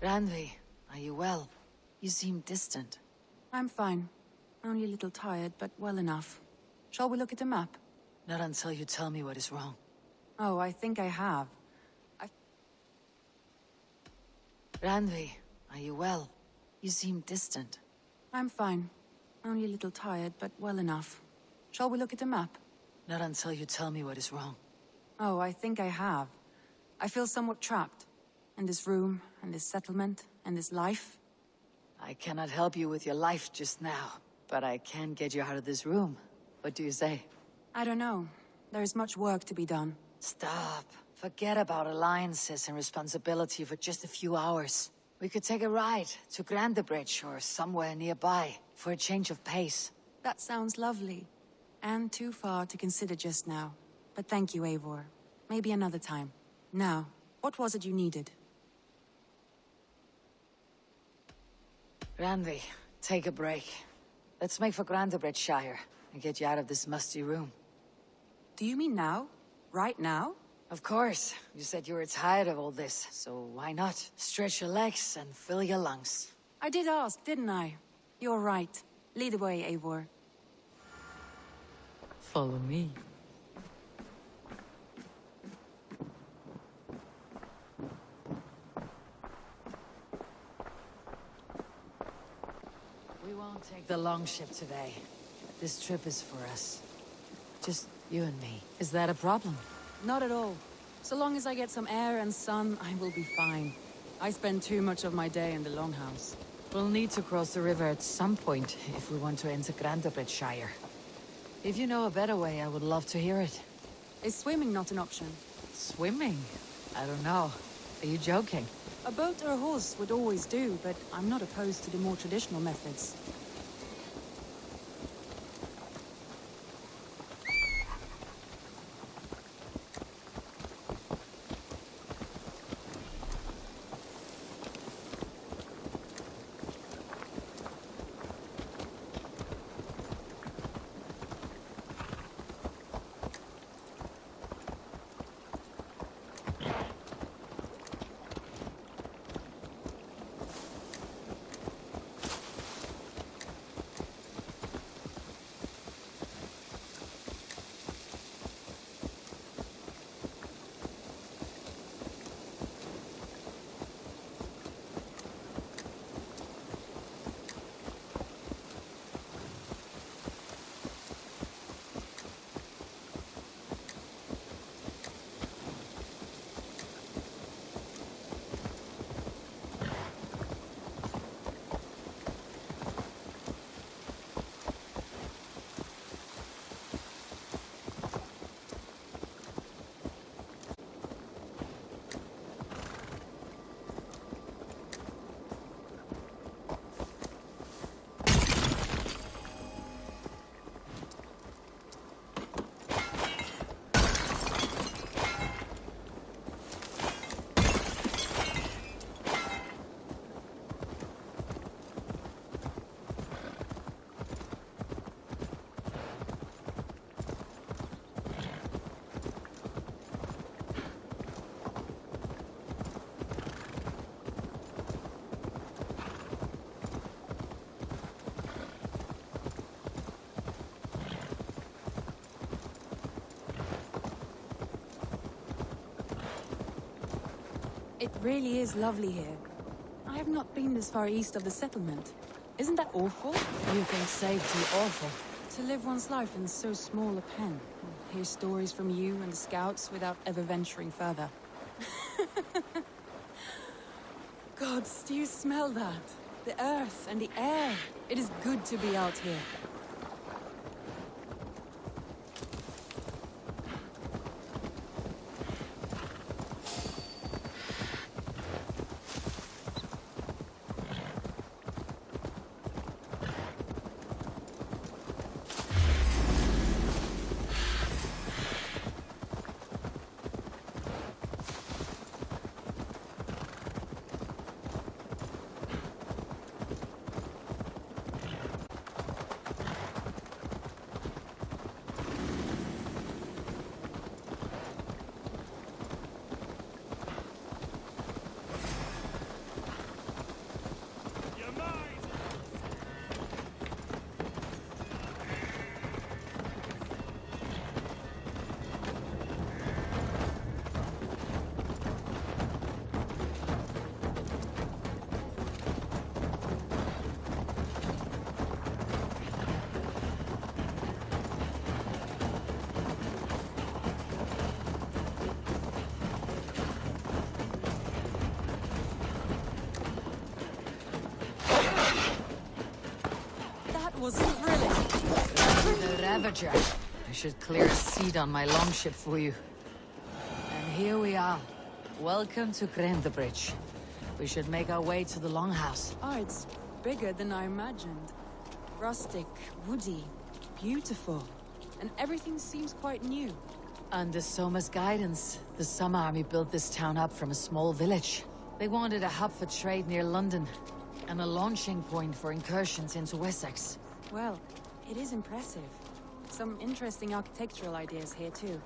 Randvi, are you well? You seem distant. I'm fine. Only a little tired, but well enough. Shall we look at the map? Not until you tell me what is wrong. Oh, I think I have. Randvi, are you well? You seem distant. I'm fine. Only a little tired, but well enough. Shall we look at the map? Not until you tell me what is wrong. Oh, I think I have. I feel somewhat trapped. In this room, and this settlement, and this life. I cannot help you with your life just now, but I can get you out of this room. What do you say? I don't know. There is much work to be done. Stop. Forget about alliances and responsibility for just a few hours. We could take a ride to Grandebridge or somewhere nearby for a change of pace. That sounds lovely. And too far to consider just now. But thank you, Eivor. Maybe another time. Now, what was it you needed? Randvi, take a break. Let's make for Grandebridgeshire and get you out of this musty room. Do you mean now? Right now? Of course. You said you were tired of all this, so why not? Stretch your legs and fill your lungs. I did ask, didn't I? You're right. Lead the way, Eivor. Follow me. We won't take the long ship today. This trip is for us. Just you and me. Is that a problem? Not at all. So long as I get some air and sun, I will be fine. I spend too much of my day in the longhouse. We'll need to cross the river at some point if we want to enter Grandebridgeshire. If you know a better way, I would love to hear it. Is swimming not an option? Swimming? I don't know. Are you joking? A boat or a horse would always do, but I'm not opposed to the more traditional methods. It really is lovely here. I have not been this far east of the settlement. Isn't that awful? You think safety awful? To live one's life in so small a pen. Hear stories from you and the scouts without ever venturing further. Gods, do you smell that? The earth and the air. It is good to be out here. was thrilling. The Ravager. I should clear a seat on my longship for you. And here we are. Welcome to Grendabridge. We should make our way to the Longhouse. Oh, it's bigger than I imagined. Rustic, woody, beautiful. And everything seems quite new. Under Soma's guidance, the Summer Army built this town up from a small village. They wanted a hub for trade near London, and a launching point for incursions into Wessex. Well, it is impressive. Some interesting architectural ideas here too.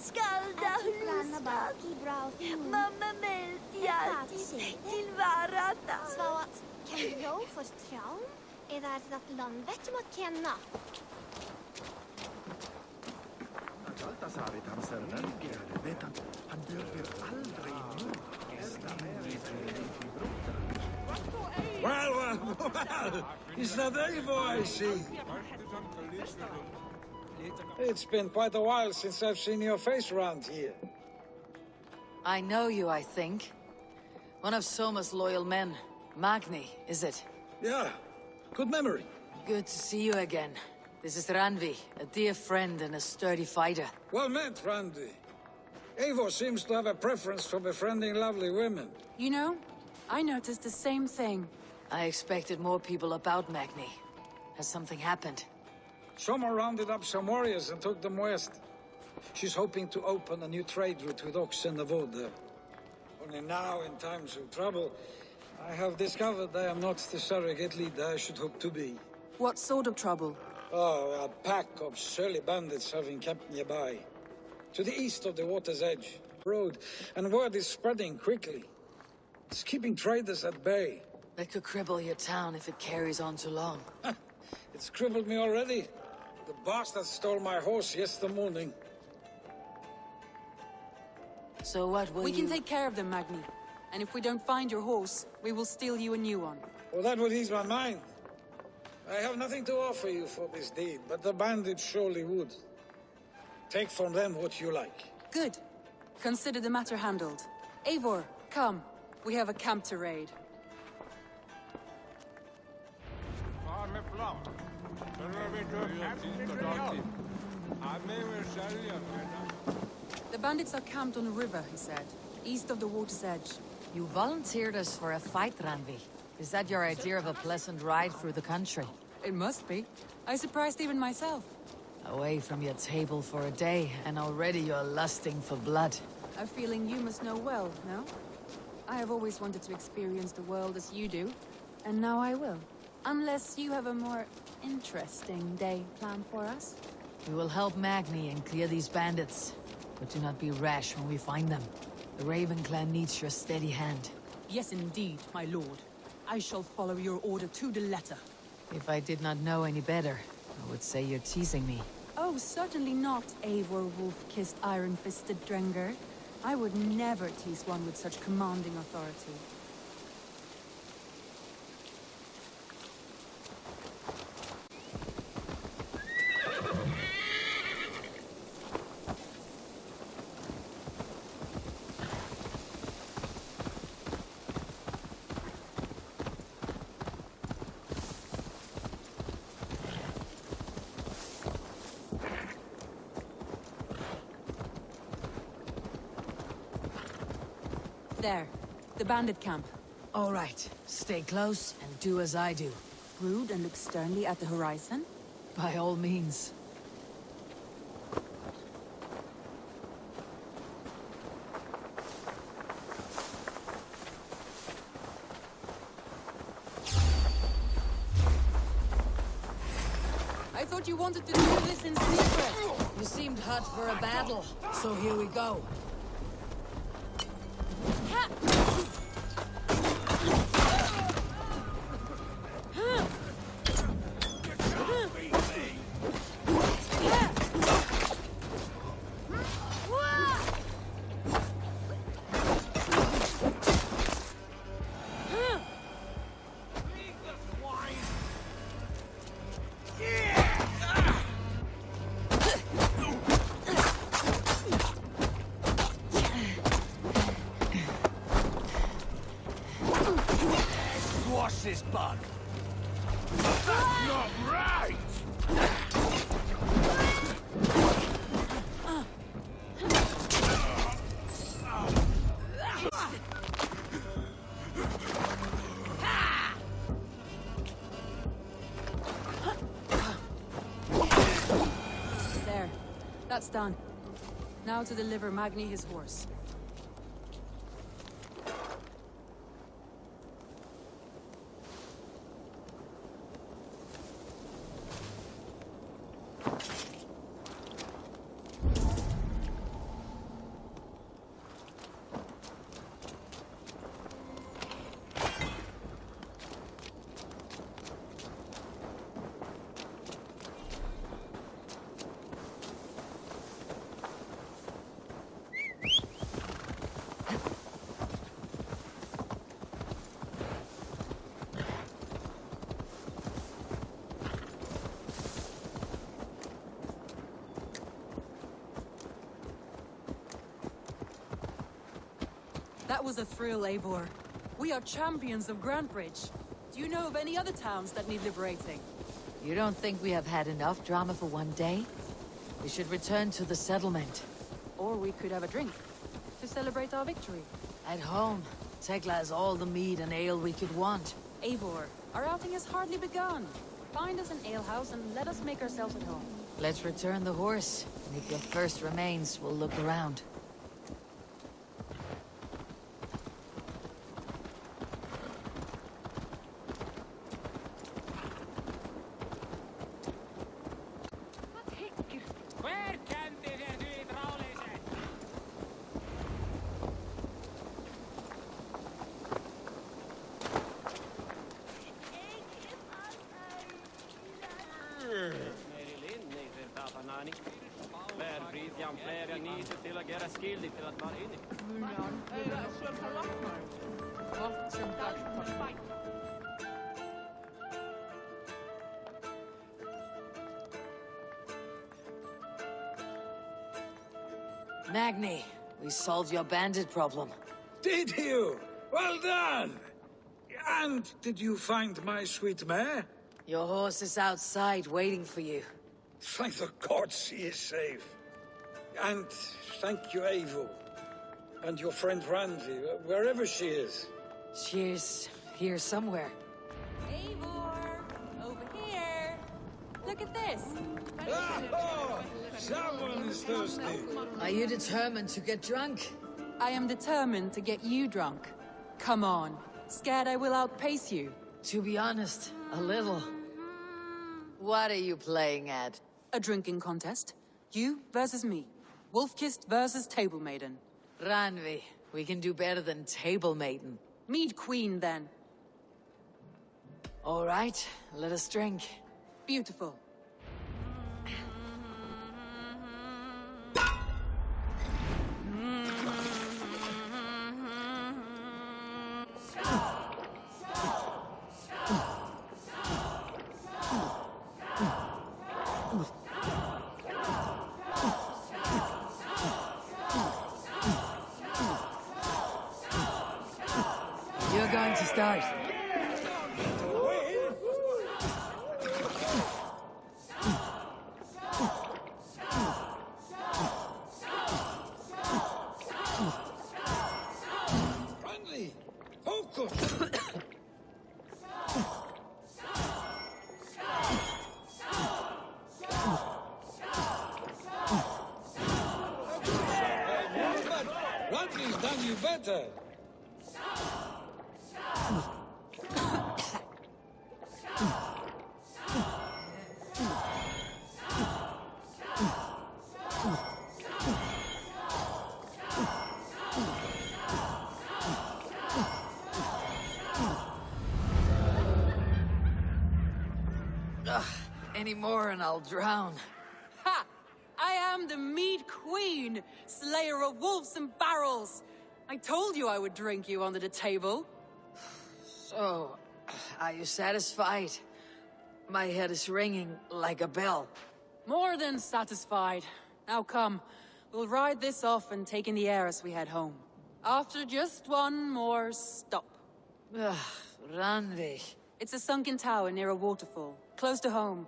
Skalda huset, mamma meltjart, til varata. Svaret, kan du lov for traum? Eða er þetta landvettum að kenna? Well, is that Eivor I see? It's been quite a while since I've seen your face around here. I know you, I think. One of Soma's loyal men. Magni, is it? Yeah, good memory. Good to see you again. This is Ranvi, a dear friend and a sturdy fighter. Well met, Randy. Eivor seems to have a preference for befriending lovely women. You know, I noticed the same thing. I expected more people about Magni. Has something happened? Soma rounded up some warriors and took them west. She's hoping to open a new trade route with oxen of wood. Only now, in times of trouble, I have discovered I am not the surrogate leader I should hope to be. What sort of trouble? Oh, a pack of surly bandits have encamped nearby. To the east of the water's edge, road, and word is spreading quickly. It's keeping traders at bay. That could cripple your town if it carries on too long. It's crippled me already. The bastard stole my horse yesterday morning. So what will We can take care of them, Magni. And if we don't find your horse, we will steal you a new one. Well, that would ease my mind. I have nothing to offer you for this deed, but the bandits surely would. Take from them what you like. Good. Consider the matter handled. Eivor, come. We have a camp to raid. The bandits are camped on a river, he said, east of the water's edge. You volunteered us for a fight, Ranvi. Is that your idea of a pleasant ride through the country? It must be. I surprised even myself. Away from your table for a day, and already you're lusting for blood. A feeling you must know well, no? I have always wanted to experience the world as you do, and now I will. Unless you have a more interesting day planned for us. We will help Magni and clear these bandits. But do not be rash when we find them. The Raven clan needs your steady hand. Yes, indeed, my lord. I shall follow your order to the letter. If I did not know any better, I would say you're teasing me. Oh, certainly not, Eivor wolf-kissed iron-fisted Drenger. I would never tease one with such commanding authority. There, the bandit camp. All right, stay close and do as I do. Rude and look sternly at the horizon? By all means. I thought thought you wanted to do this in secret. You seemed hot for a battle, so here we go. Squash this bug. That's not right! There. That's done. Now to deliver Magni his horse. That was a thrill, Eivor. We are champions of Grantebridge. Do you know of any other towns that need liberating? You don't think we have had enough drama for one day? We should return to the settlement. Or we could have a drink to celebrate our victory. At home, Tekla has all the mead and ale we could want. Eivor, our outing has hardly begun. Find us an alehouse and let us make ourselves at home. Let's return the horse. And if your thirst remains, we'll look around. Magni, we solved your bandit problem. Did you? Well done! And did you find my sweet mare? Your horse is outside waiting for you. Thank the gods she is safe. And thank you, Eivor. And your friend Randi, wherever she is. She's here somewhere. Eivor! Over here! Look at this! Oh, someone is thirsty. Are you determined to get drunk? I am determined to get you drunk. Come on. Scared I will outpace you? To be honest, a little. What are you playing at? A drinking contest. You versus me. Wolf-kissed versus Table Maiden. Ranvi, we can do better than Table Maiden. Mead Queen, then. All right, let us drink. Beautiful. You're going to start. Randi, focus! Randi's done you better. any more and I'll drown. Ha! I am the Mead Queen, slayer of wolves and barrels. I told you I would drink you under the table. So, are you satisfied? My head is ringing like a bell. More than satisfied. Now come, we'll ride this off and take in the air as we head home. After just one more stop. Ugh, Randi. It's a sunken tower near a waterfall, close to home.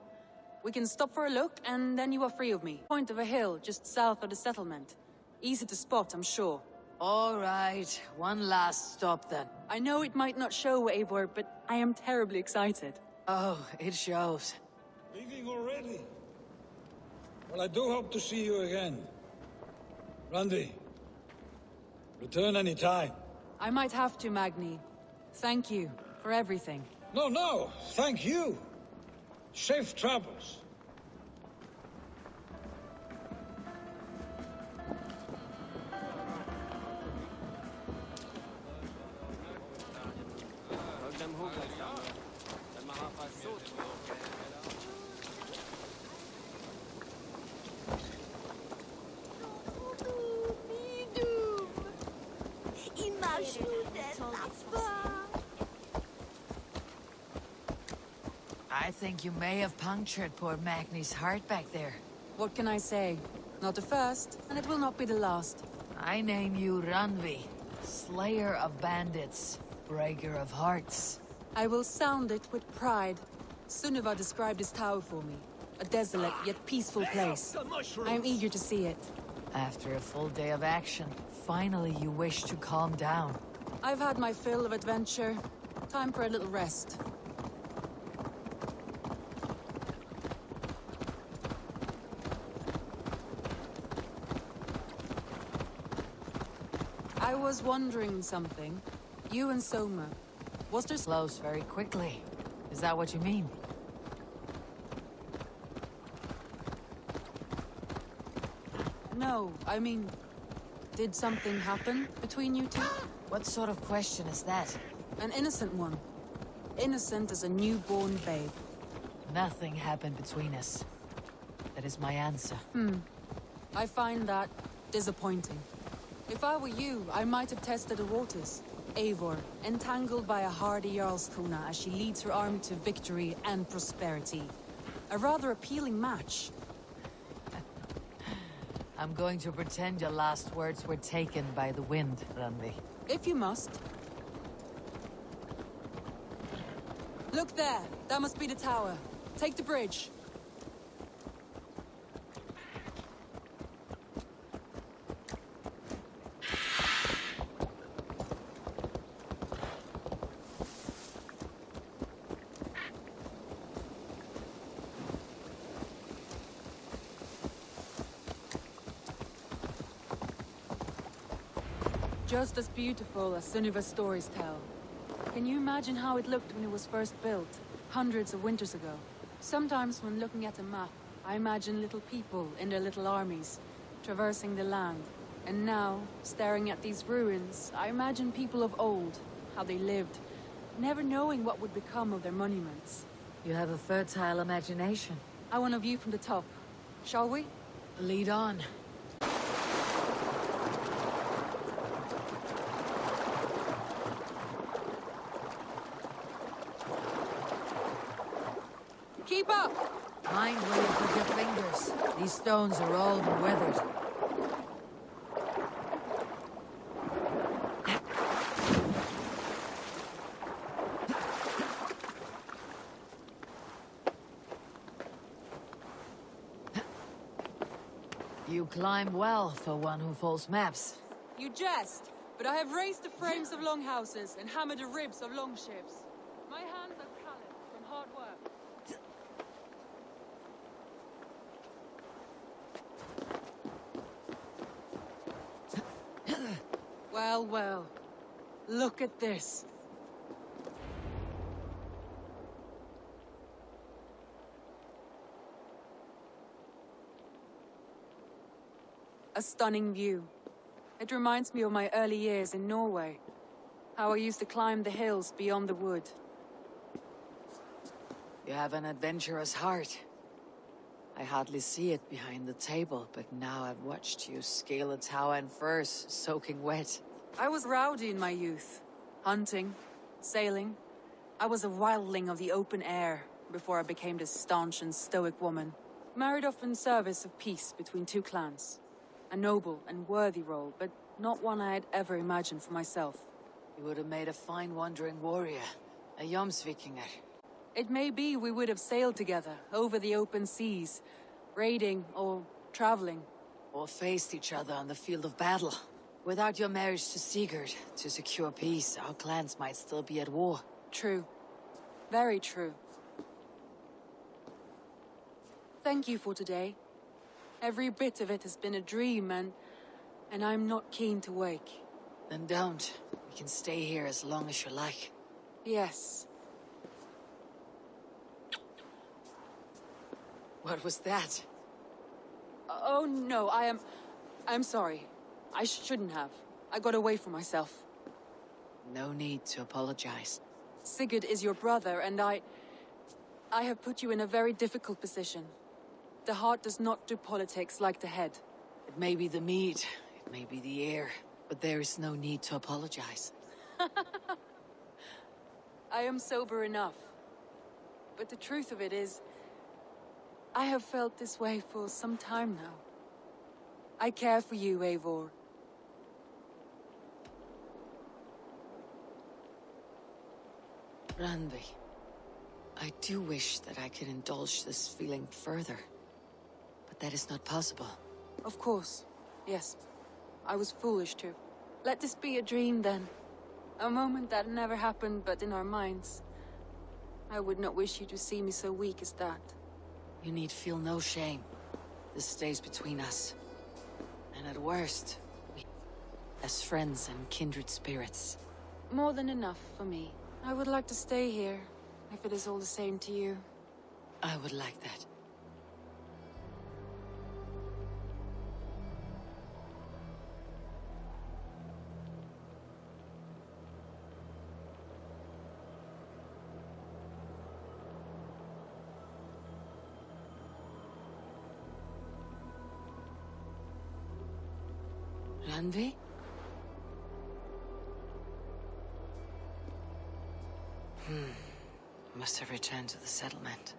We can stop for a look, and then you are free of me. Point of a hill just south of the settlement. Easy to spot, I'm sure. All right, one last stop then. I know it might not show, Eivor, but I am terribly excited. Oh, it shows. Leaving already? Well, I do hope to see you again. Randi, return any time. I might have to, Magni. Thank you for everything. No, thank you. Safe travels. I think you may have punctured poor Magni's heart back there. What can I say? Not the first, and it will not be the last. I name you Ranvi, slayer of bandits, breaker of hearts. I will sound it with pride. Sunniva described this tower for me. A desolate yet peaceful place. I am eager to see it. After a full day of action, finally you wish to calm down. I've had my fill of adventure. Time for a little rest. I was wondering something. You and Soma, was there... Slows very quickly. Is that what you mean? No, I mean... Did something happen between you two? What sort of question is that? An innocent one. Innocent as a newborn babe. Nothing happened between us. That is my answer. I find that disappointing. If I were you, I might have tested the waters. Eivor, entangled by a hardy Jarlskona as she leads her army to victory and prosperity. A rather appealing match. I'm going to pretend your last words were taken by the wind, Randi. If you must. Look there! That must be the tower. Take the bridge. Just as beautiful as Sunniva's stories tell. Can you imagine how it looked when it was first built, hundreds of winters ago? Sometimes when looking at a map, I imagine little people in their little armies, traversing the land. And now, staring at these ruins, I imagine people of old, how they lived, never knowing what would become of their monuments. You have a fertile imagination. I want a view from the top. Shall we? Lead on. Keep up! Mind where you put your fingers. These stones are old and weathered. You climb well for one who folds maps. You jest, but I have raised the frames of longhouses and hammered the ribs of longships. My hands are calloused from hard work. Well, well. Look at this. A stunning view. It reminds me of my early years in Norway. How I used to climb the hills beyond the wood. You have an adventurous heart. I hardly see it behind the table, but now I've watched you scale a tower in furs, soaking wet. I was rowdy in my youth. Hunting, sailing. I was a wildling of the open air before I became this staunch and stoic woman. Married off in service of peace between two clans. A noble and worthy role, but not one I had ever imagined for myself. You would have made a fine wandering warrior, a Jomsvikinger. It may be we would have sailed together over the open seas, raiding or traveling. Or faced each other on the field of battle. Without your marriage to Sigurd, to secure peace, our clans might still be at war. True. Very true. Thank you for today. Every bit of it has been a dream, and I'm not keen to wake. Then don't. We can stay here as long as you like. Yes. What was that? Oh no, I'm sorry. I shouldn't have. I got away from myself. No need to apologize. Sigurd is your brother, and I have put you in a very difficult position. The heart does not do politics like the head. It may be the mead, it may be the air, but there is no need to apologize. I am sober enough. But the truth of it is, I have felt this way for some time now. I care for you, Eivor. Randvi, I do wish that I could indulge this feeling further. But that is not possible. Of course. Yes. I was foolish to. Let this be a dream, then. A moment that never happened but in our minds. I would not wish you to see me so weak as that. You need feel no shame. This stays between us. And at worst, we... as friends and kindred spirits. More than enough for me. I would like to stay here, if it is all the same to you. I would like that. Randvi? Must have returned to the settlement.